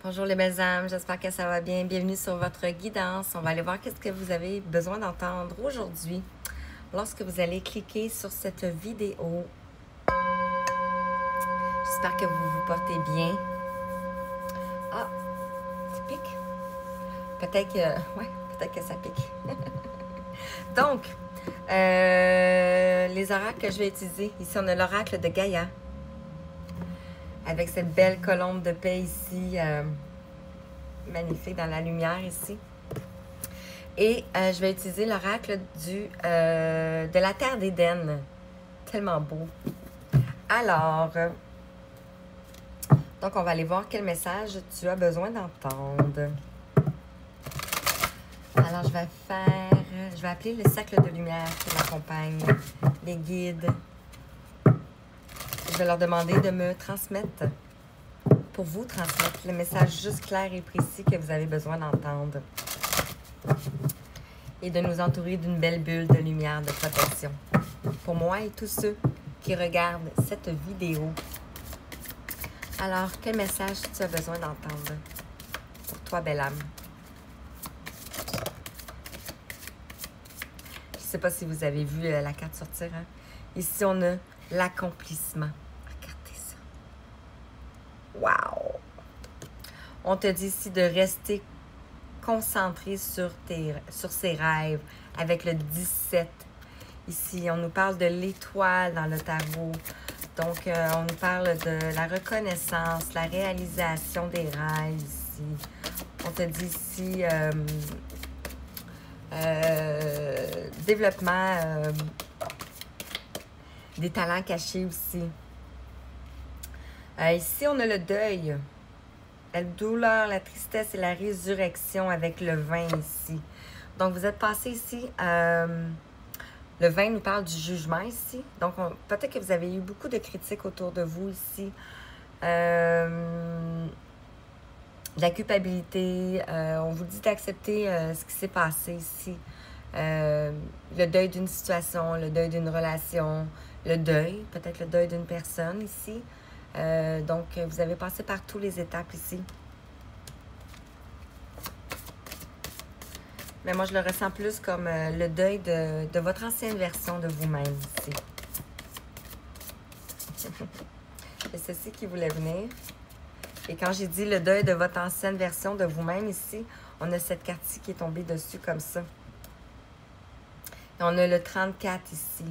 Bonjour les belles âmes, j'espère que ça va bien. Bienvenue sur votre guidance. On va aller voir qu'est-ce que vous avez besoin d'entendre aujourd'hui lorsque vous allez cliquer sur cette vidéo. J'espère que vous vous portez bien. Ah, ça pique? Peut-être que ça pique. Donc, les oracles que je vais utiliser. Ici, on a l'oracle de Gaïa. Avec cette belle colombe de paix ici, magnifique dans la lumière ici. Et je vais utiliser l'oracle de la terre d'Éden. Tellement beau. Alors, donc on va aller voir quel message tu as besoin d'entendre. Alors, je vais appeler le cercle de lumière qui m'accompagne, les guides. Je vais leur demander de me transmettre, pour vous transmettre le message juste clair et précis que vous avez besoin d'entendre. Et de nous entourer d'une belle bulle de lumière de protection. Pour moi et tous ceux qui regardent cette vidéo. Alors, quel message tu as besoin d'entendre pour toi, belle âme? Je ne sais pas si vous avez vu la carte sortir. Hein? Ici, on a l'accomplissement. Regardez ça. Wow! On te dit ici de rester concentré sur ses rêves avec le 17. Ici, on nous parle de l'étoile dans le tarot. Donc, on nous parle de la reconnaissance, la réalisation des rêves ici. On te dit ici développement des talents cachés aussi. Ici, on a le deuil, la douleur, la tristesse et la résurrection avec le vin ici. Donc, vous êtes passé ici. Le vin nous parle du jugement ici. Donc, peut-être que vous avez eu beaucoup de critiques autour de vous ici. La culpabilité. On vous dit d'accepter ce qui s'est passé ici. Le deuil d'une situation, le deuil d'une relation, le deuil, peut-être le deuil d'une personne ici. Donc, vous avez passé par toutes les étapes ici. Mais moi, je le ressens plus comme le deuil de votre ancienne version de vous-même ici. C'est ceci qui voulait venir. Et quand j'ai dit le deuil de votre ancienne version de vous-même ici, on a cette carte-ci qui est tombée dessus comme ça. Et on a le 34 ici.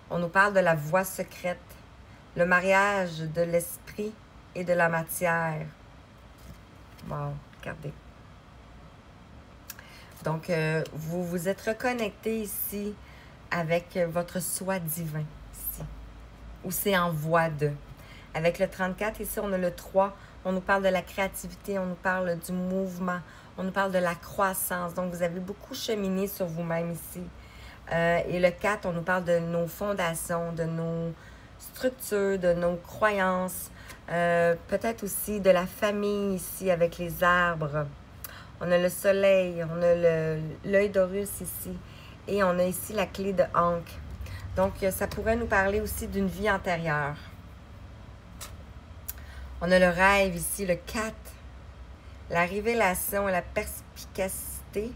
On nous parle de la voie secrète, le mariage de l'esprit et de la matière. Wow, regardez. Donc, vous vous êtes reconnecté ici avec votre soi divin, ici. Ou c'est en voie de. Avec le 34, ici, on a le 3. On nous parle de la créativité, on nous parle du mouvement, on nous parle de la croissance. Donc, vous avez beaucoup cheminé sur vous-même ici. Et le 4, on nous parle de nos fondations, de nos structures, de nos croyances. Peut-être aussi de la famille ici avec les arbres. On a le soleil, on a l'œil d'Horus ici. Et on a ici la clé de Ankh. Donc, ça pourrait nous parler aussi d'une vie antérieure. On a le rêve ici, le 4. La révélation, la perspicacité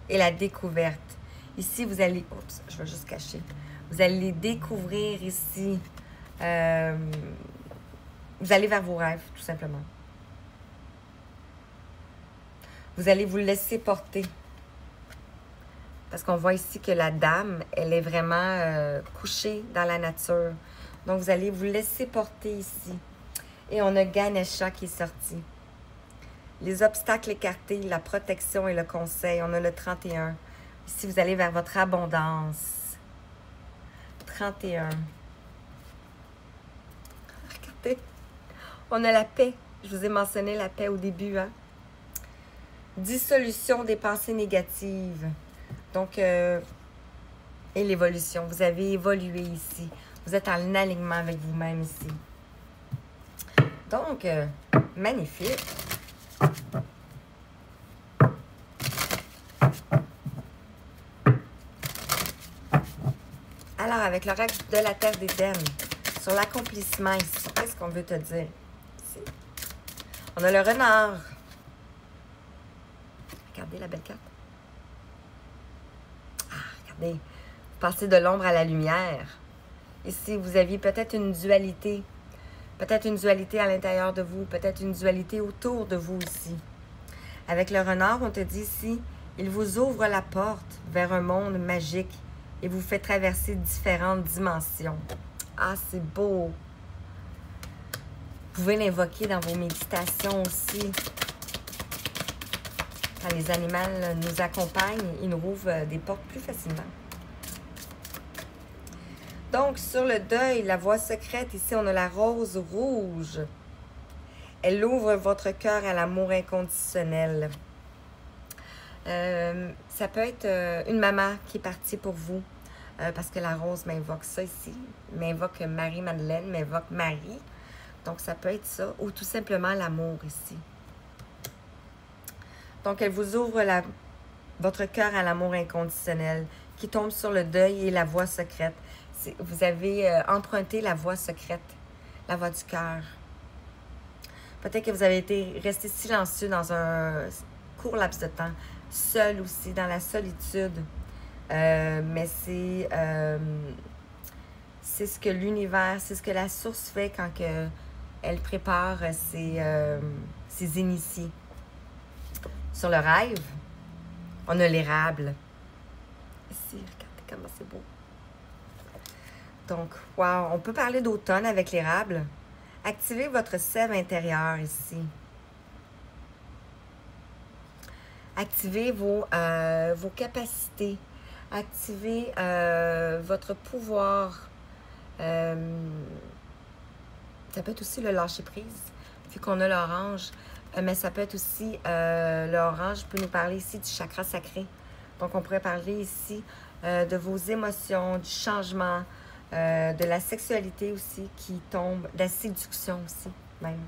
et la découverte. Ici, vous allez... Oups, je vais juste cacher. Vous allez découvrir ici. Vous allez vers vos rêves, tout simplement. Vous allez vous laisser porter. Parce qu'on voit ici que la dame, elle est vraiment couchée dans la nature. Donc, vous allez vous laisser porter ici. Et on a Ganesha qui est sorti. Les obstacles écartés, la protection et le conseil. On a le 31. Ici, vous allez vers votre abondance. 31. Regardez. On a la paix. Je vous ai mentionné la paix au début, hein? Dissolution des pensées négatives. Donc, et l'évolution. Vous avez évolué ici. Vous êtes en alignement avec vous-même ici. Donc, magnifique. Alors, avec l'oracle de la terre d'Éden, sur l'accomplissement ici, qu'est-ce qu'on veut te dire ici? On a le renard. Regardez la belle carte. Ah, regardez. Vous passez de l'ombre à la lumière. Ici, vous aviez peut-être une dualité. Peut-être une dualité à l'intérieur de vous. Peut-être une dualité autour de vous ici. Avec le renard, on te dit ici, il vous ouvre la porte vers un monde magique et vous fait traverser différentes dimensions. Ah, c'est beau! Vous pouvez l'invoquer dans vos méditations aussi. Quand les animaux nous accompagnent, ils nous ouvrent des portes plus facilement. Donc, sur le deuil, la voie secrète, ici, on a la rose rouge. Elle ouvre votre cœur à l'amour inconditionnel. Ça peut être une maman qui est partie pour vous, parce que la rose m'invoque ça ici, m'invoque Marie-Madeleine, m'invoque Marie. Donc, ça peut être ça, ou tout simplement l'amour ici. Donc, elle vous ouvre votre cœur à l'amour inconditionnel, qui tombe sur le deuil et la voie secrète. Vous avez emprunté la voie secrète, la voie du cœur. Peut-être que vous avez été resté silencieux dans un court laps de temps, seul aussi, dans la solitude. Mais c'est ce que l'univers, c'est ce que la source fait quand elle prépare ses initiés. Sur le rêve, on a l'érable. Ici, regardez comment c'est beau. Donc, wow, on peut parler d'automne avec l'érable. Activez votre sève intérieure ici. Activez vos capacités. Activez votre pouvoir. Ça peut être aussi le lâcher-prise, vu qu'on a l'orange. Mais ça peut être aussi, l'orange peut nous parler ici du chakra sacré. Donc, on pourrait parler ici de vos émotions, du changement, de la sexualité aussi qui tombe, de la séduction aussi, même.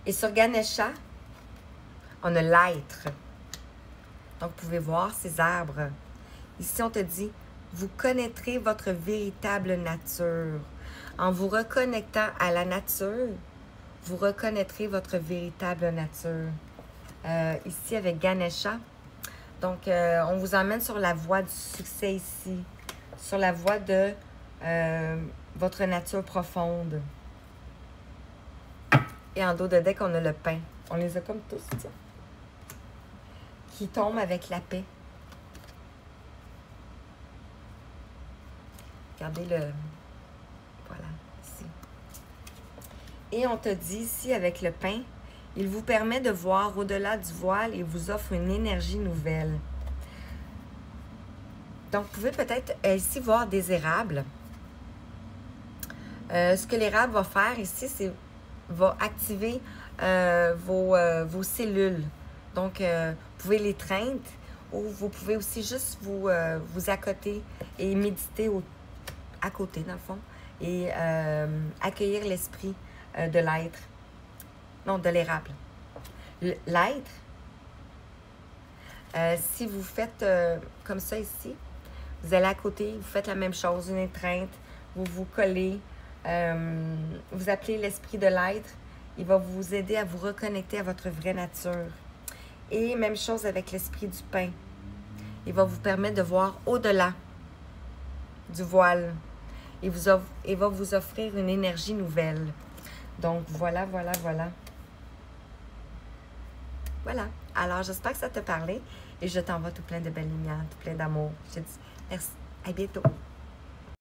Et sur Ganesha, on a l'être. Donc, vous pouvez voir ces arbres. Ici, on te dit, vous connaîtrez votre véritable nature. En vous reconnectant à la nature, vous reconnaîtrez votre véritable nature. Ici, avec Ganesha. Donc, on vous emmène sur la voie du succès ici. Sur la voie de votre nature profonde. Et en dos de deck, on a le pain. On les a comme tous, tiens. Qui tombe avec la paix. Regardez le... Voilà, ici. Et on te dit ici, avec le pain, il vous permet de voir au-delà du voile et vous offre une énergie nouvelle. Donc, vous pouvez peut-être ici voir des érables. Ce que l'érable va faire ici, c'est va activer vos cellules. Donc, vous pouvez l'étreindre ou vous pouvez aussi juste vous accoter et méditer à côté, dans le fond, et accueillir l'esprit de l'être. Non, de l'érable. L'être, si vous faites comme ça ici, vous allez à côté, vous faites la même chose, une étreinte, vous vous collez, vous appelez l'esprit de l'être, il va vous aider à vous reconnecter à votre vraie nature. Et même chose avec l'esprit du pain. Il va vous permettre de voir au-delà du voile. Il va vous offrir une énergie nouvelle. Donc, voilà, voilà, voilà. Voilà. Alors, j'espère que ça t'a parlé et je t'envoie tout plein de belles lumières, tout plein d'amour. Je te dis merci. À bientôt.